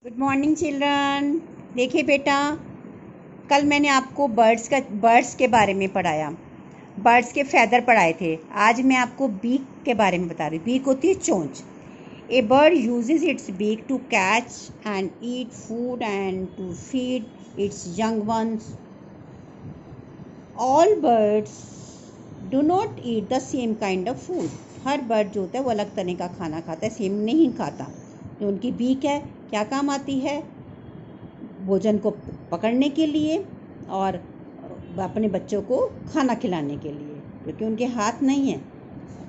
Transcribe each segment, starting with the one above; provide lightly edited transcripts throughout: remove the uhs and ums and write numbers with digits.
Good morning children. देखिए बेटा, कल मैंने आपको बर्ड्स के बारे में पढ़ाया, बर्ड्स के फैदर पढ़ाए थे। आज मैं आपको बीक के बारे में बता रही हूँ। बीक होती है चोंच। A bird uses its beak to catch and eat food and to feed its young ones. All birds do not eat the same kind of food. हर बर्ड जो होता है वो अलग तरह का खाना खाता है, सेम नहीं खाता। जो उनकी बीक है क्या काम आती है? भोजन को पकड़ने के लिए और अपने बच्चों को खाना खिलाने के लिए, क्योंकि उनके हाथ नहीं है,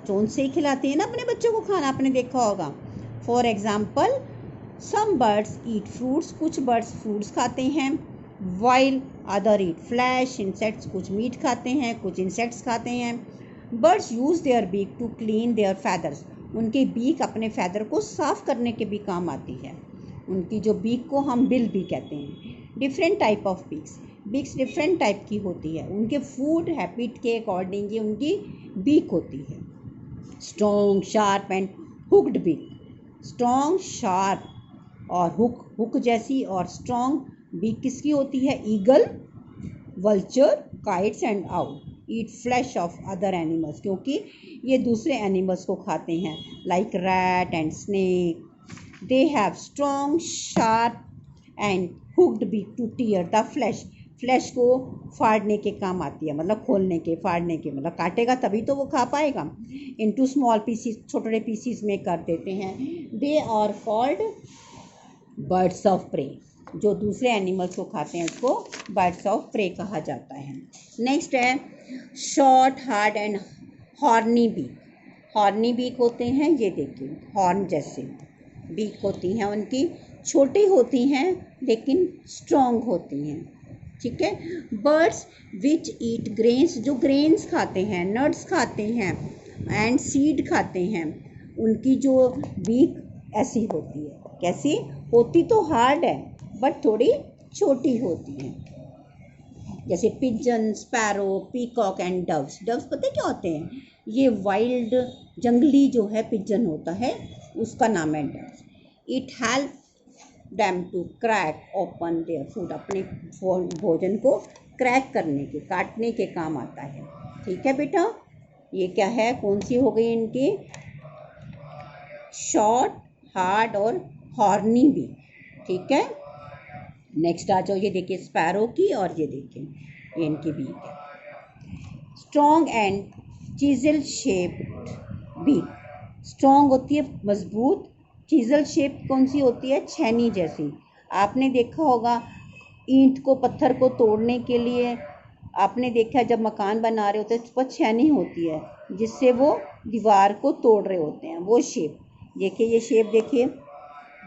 चोंच से ही खिलाती है ना अपने बच्चों को खाना। आपने देखा होगा। For example, some birds eat fruits, कुछ बर्ड्स फ्रूट्स खाते हैं, while other eat flesh insects, कुछ मीट खाते हैं, कुछ इंसेक्ट्स खाते हैं। Birds use their beak to clean their feathers, उनकी बीक अपने फैदर को साफ करने के भी काम आती है। उनकी जो बीक को हम बिल भी कहते हैं। Different type of beaks different type की होती है। उनके फूड हैबिट के अकॉर्डिंग ही उनकी बीक होती है। Strong, sharp and hooked beak. Strong, sharp और हुक जैसी और स्ट्रॉन्ग बीक किसकी होती है? Eagle, vulture, kites and owl eat flesh of other animals, क्योंकि ये दूसरे एनिमल्स को खाते हैं, like rat and snake. They have strong, sharp and hooked beak to tear the flesh. Flash को फाड़ने के काम आती है, मतलब खोलने के, फाड़ने के, मतलब काटेगा तभी तो वो खा पाएगा। इनटू स्मॉल पीसीस, छोटे छोटे पीसीस में कर देते हैं। They are called birds of prey. जो दूसरे एनिमल्स को खाते हैं उसको बर्ड्स ऑफ प्रे कहा जाता है। नेक्स्ट है short, hard and horny beak. Horny beak होते हैं, ये देखिए हॉर्न जैसे बीक होती हैं उनकी, छोटी होती हैं लेकिन स्ट्रॉन्ग होती हैं। ठीक है। बर्ड्स विच ईट ग्रेन्स, जो ग्रेन्स खाते हैं, नट्स खाते हैं एंड सीड खाते हैं, उनकी जो बीक ऐसी होती है। कैसी होती? तो हार्ड है बट थोड़ी छोटी होती है। जैसे pigeon, sparrow, peacock and doves. Doves पता है क्या होते हैं? ये वाइल्ड जंगली जो है पिजन होता है, उसका नाम है doves. It help them to crack open their food, अपने भोजन को क्रैक करने के, काटने के काम आता है। ठीक है बेटा, ये क्या है? कौन सी हो गई इनकी? शॉर्ट, हार्ड और हॉर्नी भी। ठीक है। नेक्स्ट आ जाओ, ये देखिए स्पैरो की, और ये देखिए ये इनकी बीक है। Strong and chisel shaped beak. Strong होती है मजबूत, चीजल शेप कौन सी होती है? छेनी जैसी। आपने देखा होगा ईंट को, पत्थर को तोड़ने के लिए आपने देखा जब मकान बना रहे होते हैं उस पर छेनी होती है, जिससे वो दीवार को तोड़ रहे होते हैं। वो शेप देखिए, ये शेप देखिए,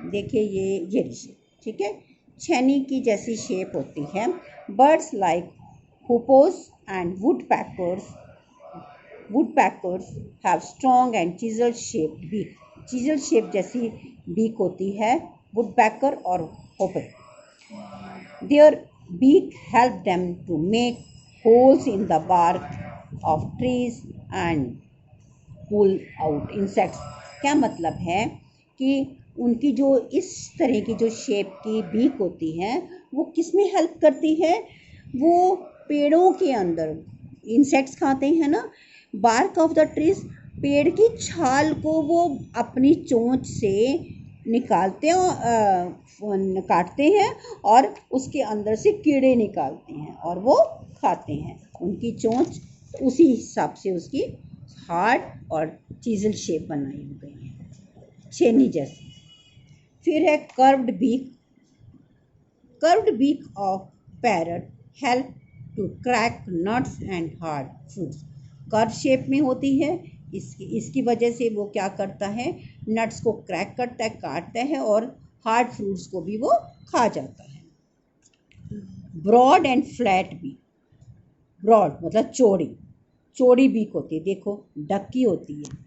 देखिए ये शेप। ठीक है, छेनी की जैसी शेप होती है। Birds like hoopoes and woodpeckers have strong and chisel shaped beak. chisel shape जैसी बीक होती है woodpecker और hoopoe. Their beak help them to make holes in the bark of trees and pull out insects. क्या मतलब है कि उनकी जो इस तरह की जो शेप की बीक होती है वो किस में हेल्प करती है? वो पेड़ों के अंदर, इंसेक्ट्स खाते हैं ना, बार्क ऑफ द ट्रीज, पेड़ की छाल को वो अपनी चोंच से निकालते हैं, काटते हैं और उसके अंदर से कीड़े निकालते हैं और वो खाते हैं। उनकी चोंच उसी हिसाब से उसकी हार्ड और चीजल शेप बनाई हो गई है, छेनी जैसी। फिर है curved beak. Curved beak of parrot help to crack nuts and hard foods. Curve shape में होती है, इसकी वजह से वो क्या करता है? नट्स को क्रैक करता है, काटता है और हार्ड फ्रूट्स को भी वो खा जाता है। Broad and flat beak. Broad मतलब चौड़ी, चौड़ी बीक होती है। देखो डक की होती है,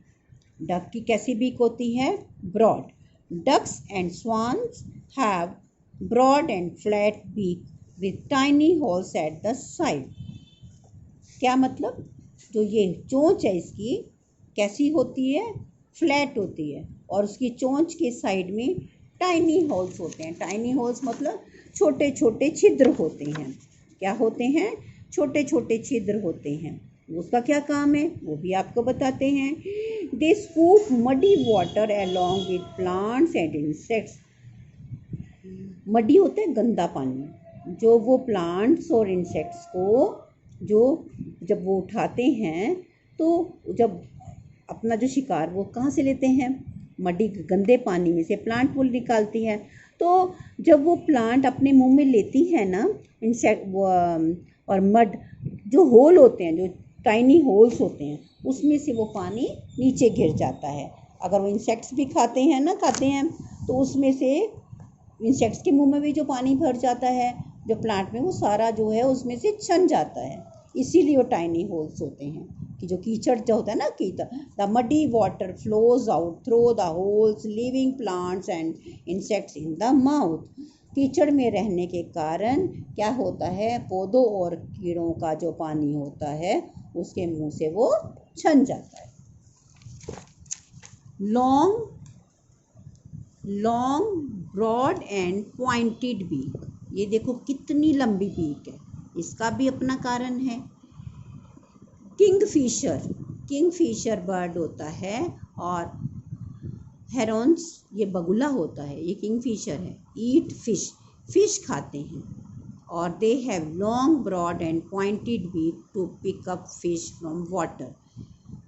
डक की कैसी बीक होती है? Broad. Ducks and swans have broad and flat beak with tiny holes at the side. क्या मतलब? जो ये चोंच है इसकी कैसी होती है? फ्लैट होती है और उसकी चोंच के साइड में टाइनी होल्स होते हैं। टाइनी होल्स मतलब छोटे छोटे छिद्र होते हैं। क्या होते हैं? छोटे छोटे छिद्र होते हैं। उसका क्या काम है वो भी आपको बताते हैं। They scoop muddy water along with plants and insects. Muddy होता है गंदा पानी, जो वो प्लांट्स और इंसेक्ट्स को जो जब वो उठाते हैं तो जब अपना जो शिकार वो कहाँ से लेते हैं? मडी गंदे पानी में से प्लांट वो निकालती है। तो जब वो प्लांट अपने मुंह में लेती है ना इंसेक्ट और मड, जो होल होते हैं, जो टाइनी होल्स होते हैं, उसमें से वो पानी नीचे गिर जाता है। अगर वो इंसेक्ट्स भी खाते हैं तो उसमें से इंसेक्ट्स के मुंह में भी जो पानी भर जाता है जो प्लांट में, वो सारा जो है उसमें से छन जाता है। इसीलिए वो टाइनी होल्स होते हैं कि जो कीचड़ जो होता है ना, the muddy water flows out through the holes living plants and insects in the mouth. कीचड़ में रहने के कारण क्या होता है, पौधों और कीड़ों का जो पानी होता है उसके मुंह से वो छन जाता है। Long broad and pointed beak. ये देखो कितनी लंबी बीक है, इसका भी अपना कारण है। किंगफिशर बर्ड होता है और हेरॉन्स ये बगुला होता है, ये किंगफिशर है। ईट फिश खाते हैं और they have long broad and pointed beak to pick up fish from water.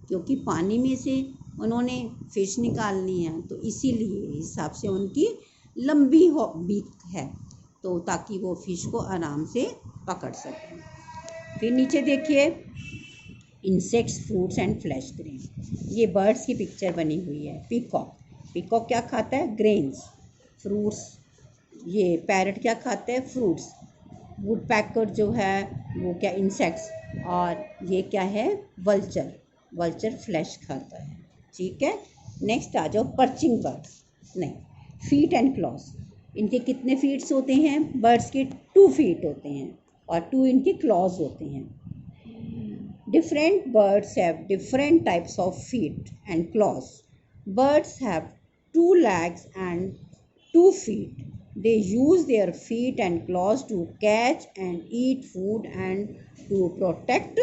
क्योंकि पानी में से उन्होंने फिश निकालनी है तो इसीलिए हिसाब से उनकी लंबी बीक है, तो ताकि वो फिश को आराम से पकड़ सकें। फिर नीचे देखिए, insects fruits and flash grain. ये बर्ड्स की पिक्चर बनी हुई है। पीकॉक क्या खाता है? ग्रेन्स। फ्रूट्स, ये पैरट क्या खाता है? फ्रूट्स। वुडपैकर जो है वो क्या? इंसेक्ट्स। और ये क्या है? वल्चर फ्लैश खाता है। ठीक है, नेक्स्ट आ जाओ पर्चिंग बर्ड्स। नहीं, फीट एंड क्लॉज। इनके कितने फीट्स होते हैं? बर्ड्स के 2 फीट होते हैं और 2 इनके क्लॉज होते हैं। Different birds have different types of feet and claws. Birds have 2 legs and 2 feet. They use their feet and claws to catch and eat food and to protect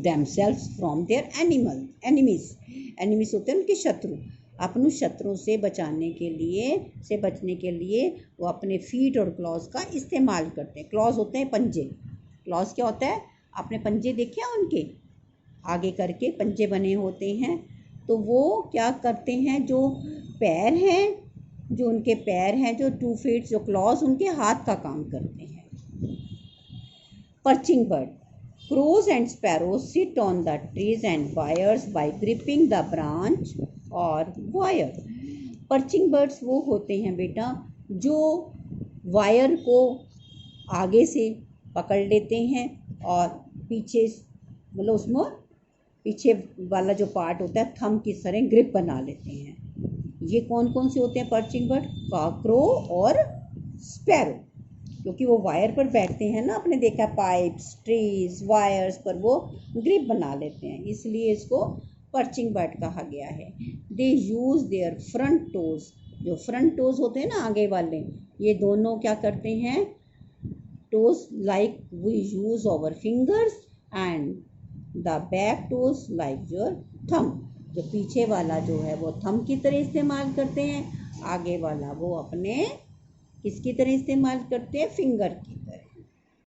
themselves from their enemies. Enemies होते हैं उनके शत्रु। अपने शत्रु से बचने के लिए वो अपने फीट और क्लॉज का इस्तेमाल करते हैं। क्लॉज होते हैं पंजे। क्लॉज क्या होता है? आपने पंजे देखे हैं उनके आगे करके पंजे बने होते हैं। तो वो क्या करते हैं, जो उनके पैर हैं जो 2 फीट, जो क्लॉज उनके हाथ का काम करते हैं। Perching bird. Crows and sparrows sit on the trees and wires by gripping the branch or wire. Perching birds वो होते हैं बेटा जो वायर को आगे से पकड़ लेते हैं और पीछे मतलब उसमें पीछे वाला जो पार्ट होता है थंब की तरह ग्रिप बना लेते हैं। ये कौन कौन से होते हैं पर्चिंग बर्ड? क्रो और स्पैरो, क्योंकि वो वायर पर बैठते हैं ना, आपने देखा पाइप्स, ट्रीज, वायर्स पर वो ग्रिप बना लेते हैं, इसलिए इसको पर्चिंग बर्ड कहा गया है। दे यूज़ देयर फ्रंट टोज। जो फ्रंट टोज होते हैं ना आगे वाले, ये दोनों क्या करते हैं? Toes like we use our fingers and the back toes like your thumb. जो पीछे वाला जो है वो थंब की तरह इस्तेमाल करते हैं, आगे वाला वो अपने किसकी तरह इस्तेमाल करते हैं? फिंगर की।